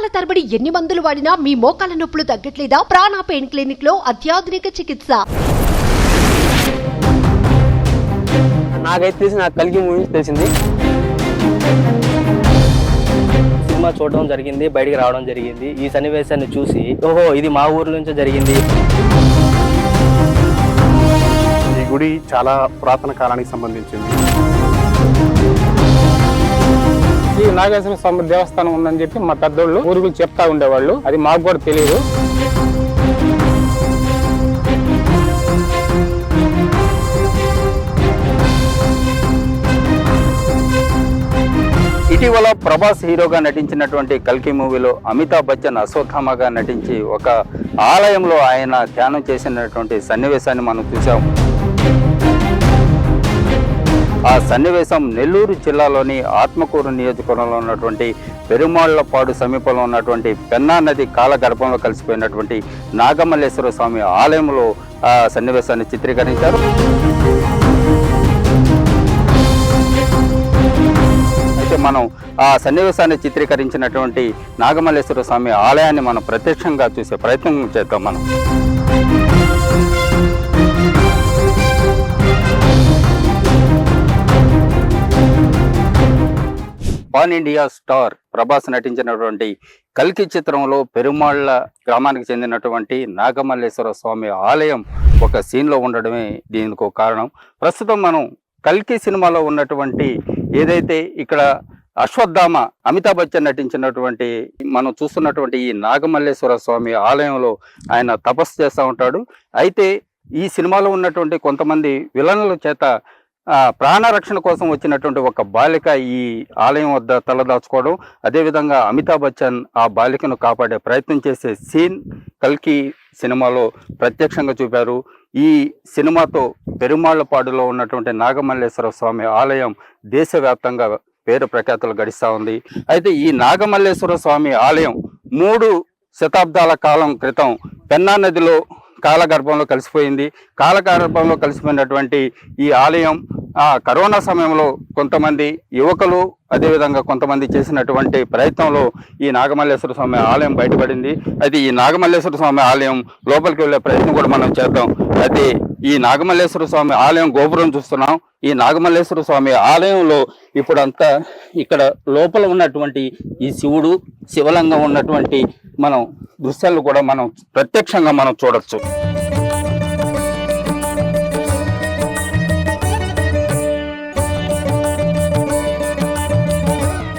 సంవత్సరాల తరబడి ఎన్ని మందులు వాడినా మీ మోకాల నొప్పులు తగ్గట్లేదా? ప్రాణ పెయిన్ క్లినిక్ లో అత్యాధునిక చికిత్స. నాకైతే తెలిసి నాకు కల్కి మూవీ తెలిసింది. సినిమా చూడడం జరిగింది, బయటికి రావడం జరిగింది. ఈ సన్నివేశాన్ని చూసి ఓహో ఇది మా ఊరు నుంచే జరిగింది. ఈ గుడి చాలా పురాతన కాలానికి సంబంధించింది. ఈ నాగేశ్వర స్వామి దేవస్థానం ఉందని చెప్పి మా పెద్దోళ్ళు ఊరుగులు చెప్తా ఉండేవాళ్ళు. అది మాకు కూడా తెలియదు. ఇటీవల ప్రభాస్ హీరోగా నటించినటువంటి కల్కి మూవీలో అమితాబ్ బచ్చన్ అశ్వత్థామగా నటించి ఒక ఆలయంలో ఆయన ధ్యానం చేసినటువంటి సన్నివేశాన్ని మనం చూసాం. ఆ సన్నివేశం నెల్లూరు జిల్లాలోని ఆత్మకూరు నియోజకవర్గంలో ఉన్నటువంటి పెరుమాళ్లపాడు సమీపంలో ఉన్నటువంటి పెన్నా నది కాలగర్భంలో కలిసిపోయినటువంటి నాగమల్లేశ్వర స్వామి ఆలయంలో ఆ సన్నివేశాన్ని చిత్రీకరించారు. అయితే మనం ఆ సన్నివేశాన్ని చిత్రీకరించినటువంటి నాగమల్లేశ్వర స్వామి ఆలయాన్ని మనం ప్రత్యక్షంగా చూసే ప్రయత్నం చేద్దాం. మనం పాన్ ఇండియా స్టార్ ప్రభాస్ నటించినటువంటి కల్కి చిత్రంలో పెరుమాళ్ల గ్రామానికి చెందినటువంటి నాగమల్లేశ్వర స్వామి ఆలయం ఒక సీన్లో ఉండడమే దీనికి ఒక కారణం. ప్రస్తుతం మనం కల్కి సినిమాలో ఉన్నటువంటి ఏదైతే ఇక్కడ అశ్వత్థామ అమితాబ్ బచ్చన్ నటించినటువంటి మనం చూస్తున్నటువంటి ఈ నాగమల్లేశ్వర స్వామి ఆలయంలో ఆయన తపస్సు చేస్తూ ఉంటాడు. అయితే ఈ సినిమాలో ఉన్నటువంటి కొంతమంది విలన్ల చేత ప్రాణరక్షణ కోసం వచ్చినటువంటి ఒక బాలిక ఈ ఆలయం వద్ద తలదాచుకోవడం, అదేవిధంగా అమితాబ్ బచ్చన్ ఆ బాలికను కాపాడే ప్రయత్నం చేసే సీన్ కల్కి సినిమాలో ప్రత్యక్షంగా చూపారు. ఈ సినిమాతో పెరుమాళ్లపాడులో ఉన్నటువంటి నాగమల్లేశ్వర స్వామి ఆలయం దేశవ్యాప్తంగా పేరు ప్రఖ్యాతులు గడిస్తూ ఉంది. అయితే ఈ నాగమల్లేశ్వర స్వామి ఆలయం 3 శతాబ్దాల కాలం క్రితం పెన్నా నదిలో కాలగర్భంలో కలిసిపోయింది. కాలగర్భంలో కలిసిపోయినటువంటి ఈ ఆలయం కరోనా సమయంలో కొంతమంది యువకులు అదేవిధంగా కొంతమంది చేసినటువంటి ప్రయత్నంలో ఈ నాగమల్లేశ్వర స్వామి ఆలయం బయటపడింది. అయితే ఈ నాగమల్లేశ్వర స్వామి ఆలయం లోపలికి వెళ్ళే ప్రయత్నం కూడా మనం చేద్దాం. అయితే ఈ నాగమల్లేశ్వర స్వామి ఆలయం గోపురం చూస్తున్నాం. ఈ నాగమల్లేశ్వర స్వామి ఆలయంలో ఇప్పుడంతా ఇక్కడ లోపల ఉన్నటువంటి ఈ శివుడు శివలింగం ఉన్నటువంటి మనం దృశ్యాలు కూడా మనం ప్రత్యక్షంగా మనం చూడొచ్చు.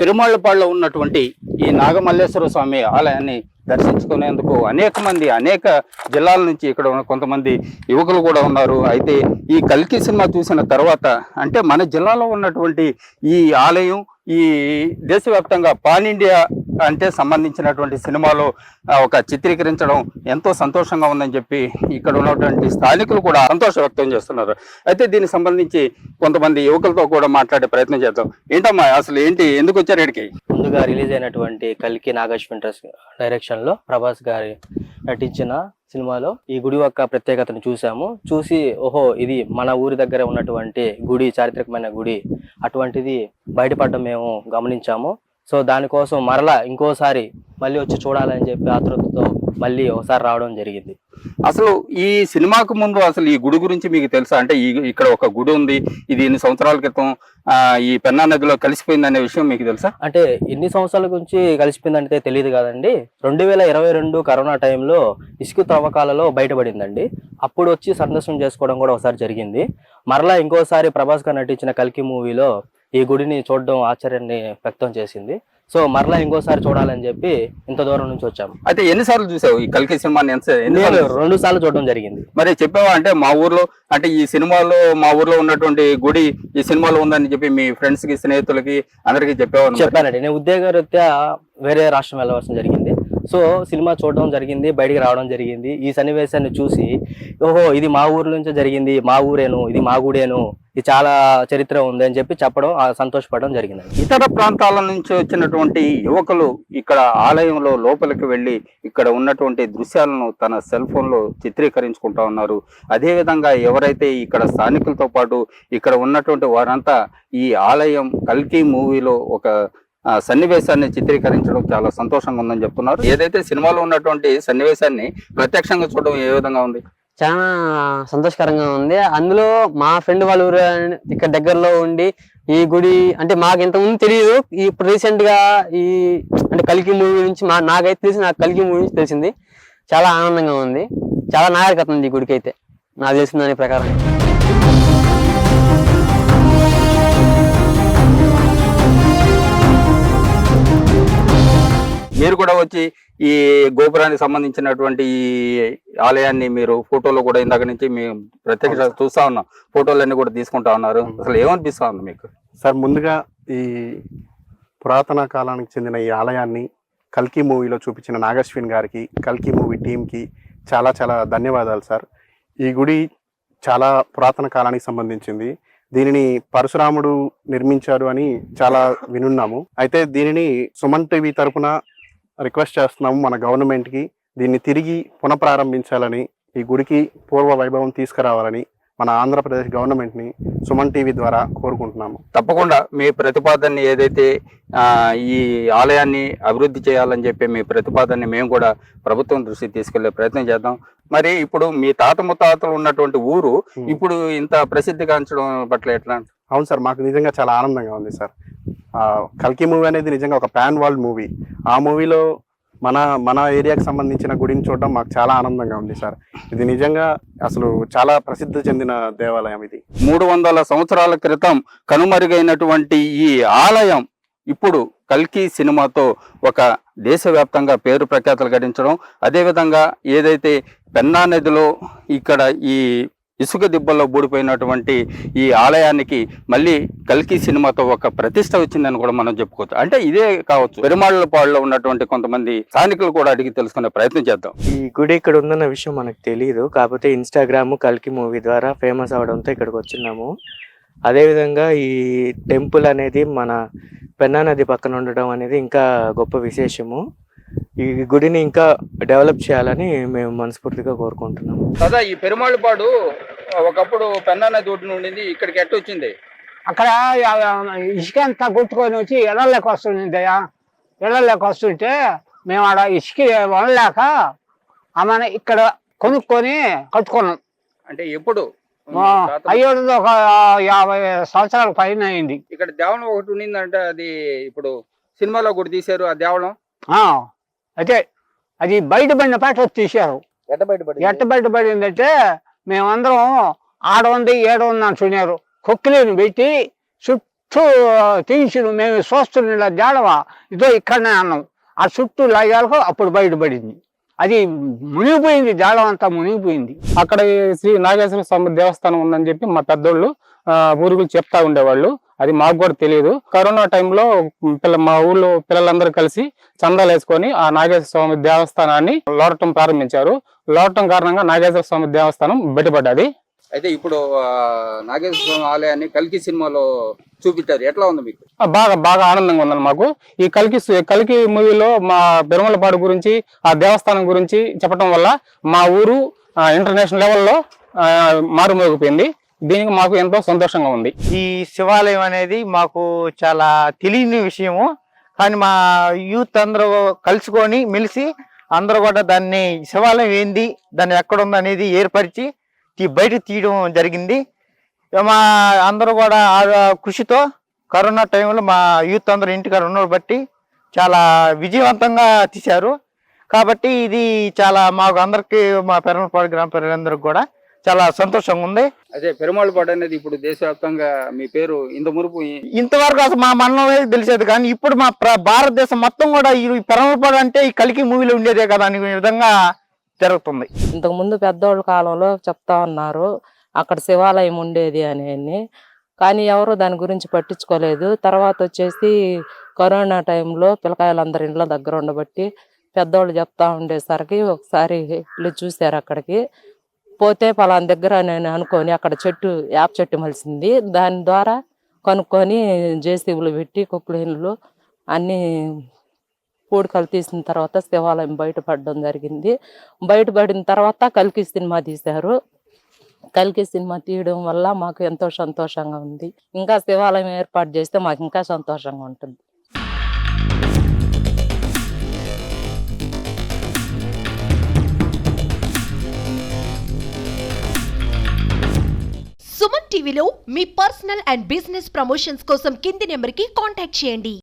పెరుమాళ్లపాడులో ఉన్నటువంటి ఈ నాగమల్లేశ్వర స్వామి ఆలయాన్ని దర్శించుకునేందుకు అనేక జిల్లాల నుంచి ఇక్కడ కొంతమంది యువకులు కూడా ఉన్నారు. అయితే ఈ కల్కి సినిమా చూసిన తర్వాత అంటే మన జిల్లాలో ఉన్నటువంటి ఈ ఆలయం ఈ దేశవ్యాప్తంగా పాన్ ఇండియా అంటే సంబంధించినటువంటి సినిమాలో ఒక చిత్రీకరించడం ఎంతో సంతోషంగా ఉందని చెప్పి ఇక్కడ ఉన్నటువంటి స్థానికులు కూడా సంతోషం వ్యక్తం చేస్తున్నారు. అయితే దీనికి సంబంధించి కొంతమంది యువకులతో కూడా మాట్లాడే ప్రయత్నం చేద్దాం. ఏంటమ్మా అసలు ఏంటి, ఎందుకు వచ్చారు ఇక్కడికి? ముందుగా రిలీజ్ అయినటువంటి కల్కి నాగేశ్వర డైరెక్షన్ లో ప్రభాస్ గారి నటించిన సినిమాలో ఈ గుడి యొక్క ప్రత్యేకతను చూసి ఓహో ఇది మన ఊరి దగ్గర ఉన్నటువంటి గుడి, చారిత్రకమైన గుడి, అటువంటిది బయటపడడం మేము గమనించాము. సో దానికోసం ఇంకోసారి మళ్ళీ వచ్చి చూడాలని చెప్పి ఆతృతతో మళ్ళీ ఒకసారి రావడం జరిగింది. అసలు ఈ సినిమాకు ముందు అసలు ఈ గుడి గురించి మీకు తెలుసా? అంటే ఇక్కడ ఒక గుడి ఉంది, ఇది ఎన్ని సంవత్సరాల క్రితం ఈ పెన్నా నదిలో కలిసిపోయింది అనే విషయం మీకు తెలుసా? అంటే ఎన్ని సంవత్సరాల గురించి కలిసిపోయిందంటే తెలియదు కదండి. 2022 కరోనా టైంలో ఇసుక తవ్వకాలలో బయటపడిందండి. అప్పుడు వచ్చి సందర్శనం చేసుకోవడం కూడా ఒకసారి జరిగింది. ఇంకోసారి ప్రభాస్ గారు నటించిన కల్కి మూవీలో ఈ గుడిని చూడడం ఆశ్చర్యాన్ని వ్యక్తం చేసింది. సో ఇంకోసారి చూడాలని చెప్పి ఇంత దూరం నుంచి వచ్చాము. అయితే ఎన్నిసార్లు చూసావు ఈ కల్కి సినిమాని? 2 సార్లు చూడడం జరిగింది. మరి చెప్పావా అంటే మా ఊర్లో అంటే ఈ సినిమాలో మా ఊర్లో ఉన్నటువంటి గుడి ఈ సినిమాలో ఉందని చెప్పి మీ ఫ్రెండ్స్ కి స్నేహితులకి అందరికి చెప్పానండి. నేను ఉద్యోగరీత్యా వేరే రాష్ట్రం వెళ్ళవలసిన జరిగింది. సో సినిమా చూడడం జరిగింది, బయటికి రావడం జరిగింది. ఈ సన్నివేశాన్ని చూసి ఓహో ఇది మా ఊరు నుంచే జరిగింది, మా ఊరేను, ఇది మా గుడేను, ఇది చాలా చరిత్ర ఉంది అని చెప్పి చెప్పడం, సంతోషపడడం జరిగింది. ఇతర ప్రాంతాల నుంచి వచ్చినటువంటి యువకులు ఇక్కడ ఆలయంలో లోపలికి వెళ్ళి ఇక్కడ ఉన్నటువంటి దృశ్యాలను తన సెల్ ఫోన్ లో చిత్రీకరించుకుంటా ఉన్నారు. అదేవిధంగా ఎవరైతే ఇక్కడ స్థానికులతో పాటు ఇక్కడ ఉన్నటువంటి వారంతా ఈ ఆలయం కల్కి మూవీలో ఒక సన్నివేశాన్ని చిత్రీకరించడం చాలా సంతోషంగా ఉందని చెప్తున్నారు. ఏదైతే సినిమాలో ఉన్నటువంటి సన్నివేశాన్ని ప్రత్యక్షంగా చూడడం ఏ విధంగా ఉంది? చాలా సంతోషకరంగా ఉంది. అందులో మా ఫ్రెండ్ వాళ్ళ ఊరు ఇక్కడ దగ్గరలో ఉండి ఈ గుడి అంటే మాకు ఇంతకుముందు తెలియదు. ఇప్పుడు రీసెంట్ గా ఈ అంటే కల్కి మూవీ నుంచి నాకైతే తెలిసి నాకు కల్కి మూవీ నుంచి తెలిసింది. చాలా ఆనందంగా ఉంది. చాలా నాగరికత ఉంది ఈ గుడికి అయితే నాకు తెలిసిన దాని ప్రకారం. మీరు కూడా వచ్చి ఈ గోపురానికి సంబంధించినటువంటి ఈ ఆలయాన్ని మీరు ఫోటోలో కూడా ఇందాక నుంచి మేము ప్రత్యక్ష చూస్తా ఉన్నాం, ఫోటోలన్నీ కూడా తీసుకుంటా ఉన్నారు. అసలు ఏమనిపిస్తా ఉంది మీకు? సార్, ముందుగా ఈ పురాతన కాలానికి చెందిన ఈ ఆలయాన్ని కల్కి మూవీలో చూపించిన నాగశ్విన్ గారికి, కల్కి మూవీ టీంకి చాలా చాలా ధన్యవాదాలు సార్. ఈ గుడి చాలా పురాతన కాలానికి సంబంధించింది. దీనిని పరశురాముడు నిర్మించారు అని చాలా వినున్నాము. అయితే దీనిని సుమన్ టీవీ తరపున రిక్వెస్ట్ చేస్తున్నాము మన గవర్నమెంట్కి, దీన్ని తిరిగి పునఃప్రారంభించాలని, ఈ గుడికి పూర్వ వైభవం తీసుకురావాలని మన ఆంధ్రప్రదేశ్ గవర్నమెంట్ని సుమన్ టీవీ ద్వారా కోరుకుంటున్నాము. తప్పకుండా మీ ప్రతిపాదనని ఏదైతే ఈ ఆలయాన్ని అభివృద్ధి చేయాలని చెప్పి మీ ప్రతిపాదనని మేము కూడా ప్రభుత్వం దృష్టికి తీసుకెళ్లే ప్రయత్నం చేద్దాం. మరి ఇప్పుడు మీ తాత ముత్తాతలు ఉన్నటువంటి ఊరు ఇప్పుడు ఇంత ప్రసిద్ధిగాంచడం పట్ల ఎట్లా? అవును సార్, మాకు నిజంగా చాలా ఆనందంగా ఉంది సార్. కల్కి మూవీ అనేది నిజంగా ఒక పాన్ వరల్డ్ మూవీ. ఆ మూవీలో మన ఏరియాకి సంబంధించిన గుడిని చూడడం మాకు చాలా ఆనందంగా ఉంది సార్. ఇది నిజంగా అసలు చాలా ప్రసిద్ధి చెందిన దేవాలయం. ఇది 300 సంవత్సరాల క్రితం కనుమరుగైనటువంటి ఈ ఆలయం ఇప్పుడు కల్కి సినిమాతో ఒక దేశవ్యాప్తంగా పేరు ప్రఖ్యాతలు గడించడం, అదేవిధంగా ఏదైతే పెన్నా నదిలో ఇక్కడ ఈ ఇసుక దిబ్బల్లో బూడిపోయినటువంటి ఈ ఆలయానికి మళ్ళీ కల్కి సినిమాతో ఒక ప్రతిష్ట వచ్చిందని కూడా మనం చెప్పుకోవచ్చు. అంటే ఇదే కావచ్చు. పెరుమాళ్ళపాడులో ఉన్నటువంటి కొంతమంది స్థానికులు కూడా అడిగి తెలుసుకునే ప్రయత్నం చేద్దాం. ఈ గుడి ఇక్కడ ఉందన్న విషయం మనకు తెలియదు, కాకపోతే ఇన్స్టాగ్రామ్ కల్కి మూవీ ద్వారా ఫేమస్ అవడంతో ఇక్కడికి వచ్చినాము. అదేవిధంగా ఈ టెంపుల్ అనేది మన పెన్నా నది పక్కన ఉండడం అనేది ఇంకా గొప్ప విశేషము. ఈ గుడిని ఇంకా డెవలప్ చేయాలని మేము మనస్ఫూర్తిగా కోరుకుంటున్నాము. కదా ఈ పెరుమాళ్ళపాడు ఒకప్పుడు పెన్నా నది ఒడ్డున ఉండింది, ఇక్కడికి ఎట్ట వచ్చింది? అక్కడ ఇసుక అంతా కొట్టుకొని వచ్చి ఎడలేక వస్తుందయ్యా. ఎడలేక వస్తుంటే మేము ఆడ ఇసుక వనలేక ఆమె ఇక్కడ కొనుక్కొని కట్టుకున్నాం. అంటే ఎప్పుడు? అయ్యేది ఒక 50 సంవత్సరాల పైన అయింది. ఇక్కడ దేవళం ఒకటి ఉండిందంటే అది ఇప్పుడు సినిమాలో కూడా తీశారు ఆ దేవళం. అయితే అది బయటపడిన పాట తీశారు. ఎట్ట బయటపడిందంటే మేమందరం ఆడ ఉంది ఏడ ఉంది అంటున్నారు. కొక్కిలిని పెట్టి చుట్టూ తీసి మేము చూస్తున్న జాడవా ఇదో ఇక్కడనే అన్నాం. ఆ చుట్టూ లాగాలకు అప్పుడు బయటపడింది. అది మునిగిపోయింది, జాడం అంతా మునిగిపోయింది. అక్కడ శ్రీ నాగేశ్వర స్వామి దేవస్థానం ఉందని చెప్పి మా పెద్దోళ్ళు ఊరుగులు చెప్తా ఉండేవాళ్ళు. అది మాకు కూడా తెలియదు. కరోనా టైంలో మా ఊళ్ళో పిల్లలందరూ కలిసి చందాలు వేసుకొని ఆ నాగేశ్వర స్వామి దేవస్థానాన్ని లోడటం ప్రారంభించారు. లోడటం కారణంగా నాగేశ్వర స్వామి దేవస్థానం బయటపడ్డది. అయితే ఇప్పుడు నాగేశ్వర స్వామి ఆలయాన్ని కల్కి సినిమాలో చూపించారు. ఎట్లా ఉంది మీకు? బాగా ఆనందంగా ఉందండి మాకు. ఈ కల్కి మూవీలో మా పెరుమలపాడు గురించి ఆ దేవస్థానం గురించి చెప్పడం వల్ల మా ఊరు ఇంటర్నేషనల్ లెవెల్లో మారుమోగిపోయింది. దీనికి మాకు ఎంతో సంతోషంగా ఉంది. ఈ శివాలయం అనేది మాకు చాలా తెలియని విషయము, కానీ మా యూత్ అందరూ కలుసుకొని మెలిసి అందరూ కూడా దాన్ని శివాలయం ఏంది, దాన్ని ఎక్కడుంది అనేది ఏర్పరిచి బయట తీయడం జరిగింది. మా అందరూ కూడా ఆ కృషితో కరోనా టైంలో మా యూత్ అందరూ ఇంటికాడ ఉన్న బట్టి చాలా విజయవంతంగా తీశారు. కాబట్టి ఇది చాలా మాకు అందరికి, మా పెరుమలపాడు గ్రామ ప్రజలందరికీ కూడా చాలా సంతోషంగా ఉంది. అదే పెరుమాళ్ళపాడు అనేది ఇప్పుడు దేశవ్యాప్తంగా మీ పేరు ఇంతవరకు అసలు మా మండలం తెలిసేది, కానీ ఇప్పుడు మా భారతదేశం మొత్తం కూడా ఈ పెరుమాళ్ళపాడు అంటే ఈ కల్కి మూవీలో ఉండేదే కదా అనే విధంగా జరుగుతుంది. ఇంతకు ముందు పెద్దోళ్ళ కాలంలో చెప్తా ఉన్నారు అక్కడ శివాలయం ఉండేది అని, కానీ ఎవరు దాని గురించి పట్టించుకోలేదు. తర్వాత వచ్చేసి కరోనా టైంలో పిల్లకాయలందరూ ఇండ్ల దగ్గర ఉండబట్టి పెద్దోళ్ళు చెప్తా ఉండేసరికి ఒకసారి వీళ్ళు చూశారు. అక్కడికి పోతే పలానా దగ్గర నేను అనుకొని అక్కడ యాప చెట్టు మలిసింది. దాని ద్వారా కనుక్కొని జేసీబీలు పెట్టి కుక్లీన్లు అన్నీ పూడికలు తీసిన తర్వాత శివాలయం బయటపడడం జరిగింది. బయటపడిన తర్వాత కల్కి సినిమా తీశారు. కల్కి సినిమా తీయడం వల్ల మాకు ఎంతో సంతోషంగా ఉంది. ఇంకా శివాలయం ఏర్పాటు చేస్తే మాకు ఇంకా సంతోషంగా ఉంటుంది. సుమన్ టీవీలో మీ పర్సనల్ అండ్ బిజినెస్ ప్రమోషన్స్ కోసం కింది నెంబర్కి కాంటాక్ట్ చేయండి.